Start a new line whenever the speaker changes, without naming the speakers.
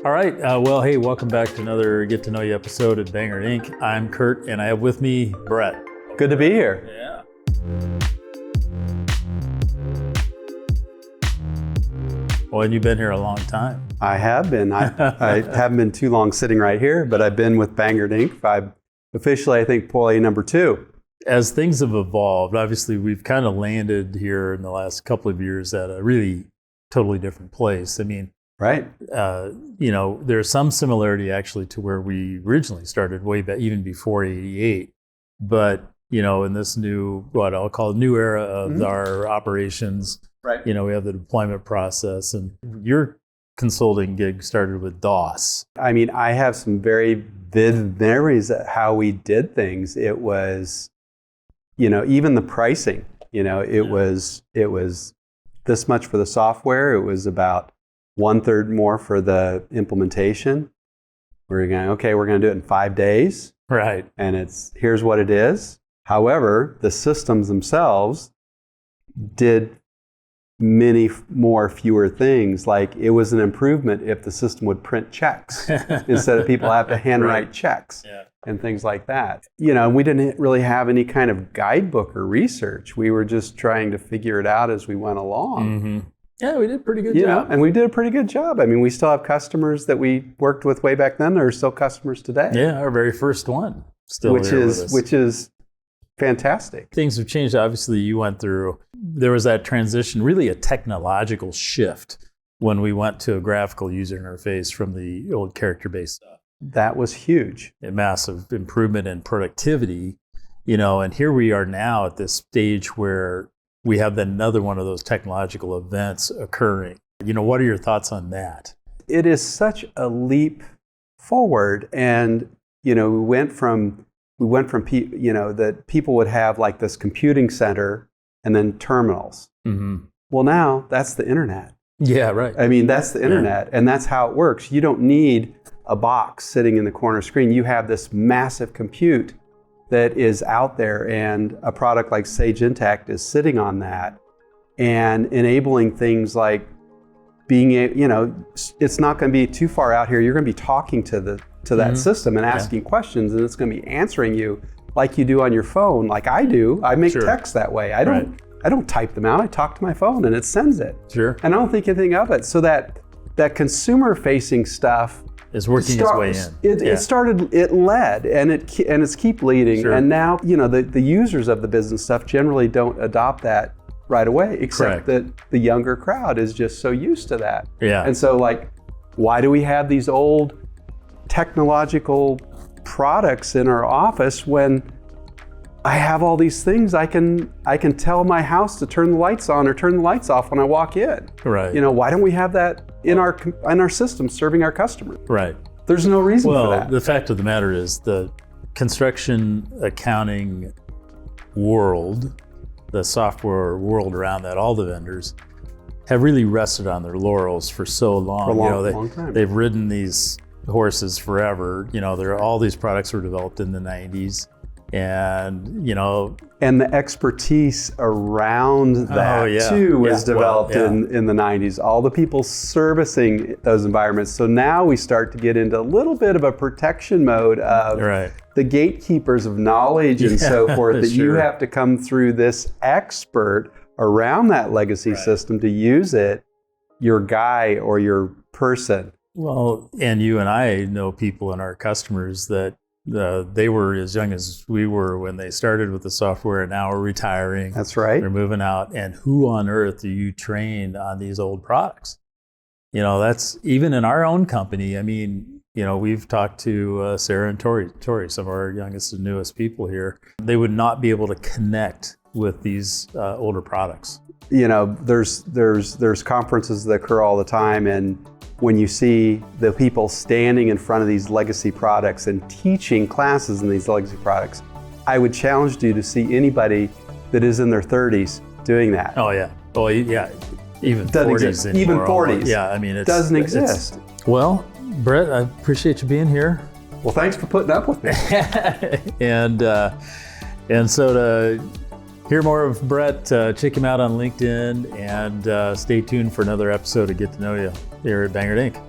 All right. Well, hey, welcome back to another Get to Know You episode of Banger Inc. I'm Kurt, and I have with me Brett.
Good to be here.
Yeah. Well, and you've been here a long time.
I have been. I haven't been too long sitting right here, but I've been with Banger Inc. I'm officially, I think, employee number 2.
As things have evolved, obviously, we've kind of landed here in the last couple of years at a really totally different place. I mean,
right.
There's some similarity actually to where we originally started way back, even before 88. But, in this new, what I'll call new era of our operations,
right.
We have the deployment process, and your consulting gig started with DOS.
I mean, I have some very vivid memories of how we did things. It was, even the pricing, it was this much for the software. It was about 1/3 more for the implementation. We're going to do it in 5 days.
Right.
And here's what it is. However, the systems themselves did many fewer things. Like, it was an improvement if the system would print checks instead of people have to handwrite checks and things like that. We didn't really have any kind of guidebook or research. We were just trying to figure it out as we went along.
Mm-hmm. Yeah, we did a pretty good job.
And we did a pretty good job. I mean, we still have customers that we worked with way back then that are still customers today.
Yeah, our very first one still
which is fantastic.
Things have changed. Obviously, there was that transition, really a technological shift when we went to a graphical user interface from the old character-based stuff.
That was huge.
A massive improvement in productivity, and here we are now at this stage where we have another one of those technological events occurring. What are your thoughts on that?
It is such a leap forward, and we went from that people would have like this computing center and then terminals.
Mm-hmm.
Well, now that's the internet.
Yeah, right.
I mean, that's the internet, and that's how it works. You don't need a box sitting in the corner screen. You have this massive compute that is out there, and a product like Sage Intacct is sitting on that and enabling things like being, it's not going to be too far out here. You're going to be talking to that system and asking questions, and it's going to be answering you like you do on your phone, like I do. I make text that way. I don't type them out. I talk to my phone and it sends it.
Sure.
And I don't think anything of it. So that consumer-facing stuff
is working its way in.
It led, and it's keep leading.
Sure.
And now, the users of the business stuff generally don't adopt that right away, except that the younger crowd is just so used to that.
Yeah.
And so, why do we have these old technological products in our office when I have all these things? I can tell my house to turn the lights on or turn the lights off when I walk in.
Right.
Why don't we have that in our system serving our customers?
Right.
There's no reason for that.
The fact of the matter is the construction accounting world, the software world around that, all the vendors have really rested on their laurels for so long.
For a long time.
They've ridden these horses forever. All these products were developed in the 90s. And
and the expertise around that too was developed in the 90s. All the people servicing those environments. So now we start to get into a little bit of a protection mode of the gatekeepers of knowledge and so forth, that you have to come through this expert around that legacy system to use it, your guy or your person.
Well, and you and I know people and our customers that they were as young as we were when they started with the software, and now are retiring.
That's right.
They're moving out. And who on earth do you train on these old products? That's even in our own company. I mean, we've talked to Sarah and Tori, some of our youngest and newest people here. They would not be able to connect with these older products. There's conferences that occur all the time, and when you see the people standing in front of these legacy products and teaching classes in these legacy products, I would challenge you to see anybody that is in their 30s doing that. Oh, yeah. Oh, yeah. Even
doesn't
40s
exist.
anymore.
Even 40s.
Almost. Yeah, I mean, it
doesn't exist.
Well, Brett, I appreciate you being here.
Well, thanks for putting up with me.
And so to hear more of Brett, check him out on LinkedIn, and stay tuned for another episode of Get to Know You here at Banger Inc.